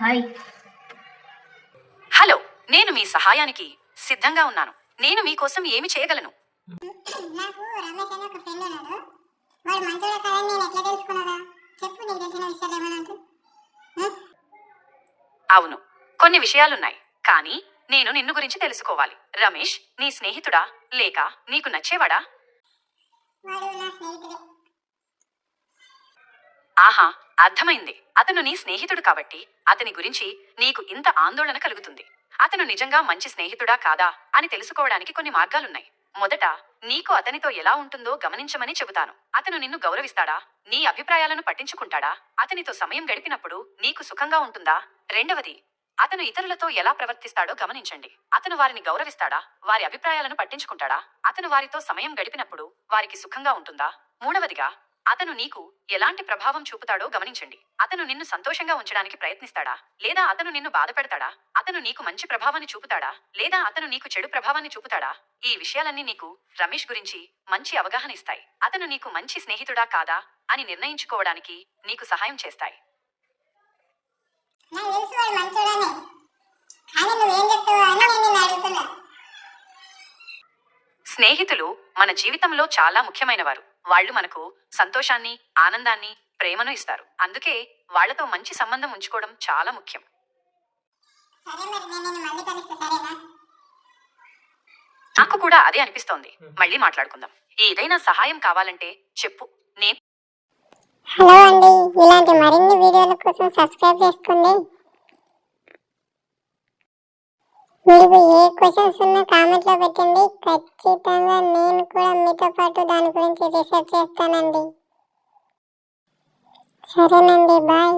Hi. Hello, నేను మీ సహాయానికి సిద్ధంగా ఉన్నాను. నేను మీకోసం ఏమి చేయగలను? నాకు రమేష్ అనే ఒక ఫ్రెండ్ ఉన్నాడు. వాడు మంచోడే కాదని నేను ఎట్లా తెలుసుకున్నారా? చెప్పు, నీకు తెలిసిన విషయాలు ఏమైనా ఉంటే. అవును, కొన్ని విషయాలున్నాయి, కానీ నేను నిన్ను గురించి తెలుసుకోవాలి. రమేష్ నీ స్నేహితుడా లేక నీకు నచ్చేవాడా? వాడు నా స్నేహితుడే. ఆహా, అర్థమైంది. అతను నీ స్నేహితుడు కాబట్టి అతని గురించి నీకు ఇంత ఆందోళన కలుగుతుంది. అతను నిజంగా మంచి స్నేహితుడా కాదా అని తెలుసుకోవడానికి కొన్ని మార్గాలున్నాయి. మొదట నీకు అతనితో ఎలా ఉంటుందో గమనించమని చెబుతాను. అతను నిన్ను గౌరవిస్తాడా? నీ అభిప్రాయాలను పట్టించుకుంటాడా? అతనితో సమయం గడిపినప్పుడు నీకు సుఖంగా ఉంటుందా? రెండవది, అతను ఇతరులతో ఎలా ప్రవర్తిస్తాడో గమనించండి. అతను వారిని గౌరవిస్తాడా? వారి అభిప్రాయాలను పట్టించుకుంటాడా? అతను వారితో సమయం గడిపినప్పుడు వారికి సుఖంగా ఉంటుందా? మూడవదిగా, అతను నీకు ఎలాంటి ప్రభావం చూపుతాడో గమనించండి. అతను నిన్ను సంతోషంగా ఉంచడానికి ప్రయత్నిస్తాడా? లేదా అతను నిన్ను బాధపెడతాడా? అతను నీకు మంచి ప్రభావాన్ని చూపుతాడా? లేదా అతను నీకు చెడు ప్రభావాన్ని చూపుతాడా? ఈ విషయాలన్నీ నీకు రమేష్ గురించి మంచి అవగాహన ఇస్తాయి. అతను నీకు మంచి స్నేహితుడా కాదా అని నిర్ణయించుకోవడానికి నీకు సహాయం చేస్తాయి. నాకు తెలుసు వాడు మంచోడని, కానీ నువ్వేం చెప్తావు అని నేను నిన్ను అడుగుతున్నా. స్నేహితులు మన జీవితంలో చాలా ముఖ్యమైనవారు. వాళ్ళు మనకు సంతోషాన్ని, ఆనందాన్ని, ప్రేమను ఇస్తారు. అందుకే వాళ్లతో మంచి సంబంధం ఉంచుకోవడం చాలా ముఖ్యం. సరే, మరి నేను నిన్ను మళ్ళీ కలుస్తా, సరేనా? నాకు కూడా అదే అనిపిస్తోంది. మళ్ళీ మాట్లాడుకుందాం. ఏదైనా సహాయం కావాలంటే చెప్పు. నేను హలో అండి, ఇలాంటి మరిన్ని వీడియోల కోసం సబ్స్క్రైబ్ చేసుకోండి. మీకు ఏ క్వశ్చన్స్ ఉన్నా కామెంట్లో పెట్టండి. ఖచ్చితంగా నేను కూడా మీతో పాటు దాని గురించి రీసెర్చ్ చేస్తానండి. సరేనండి, బాయ్.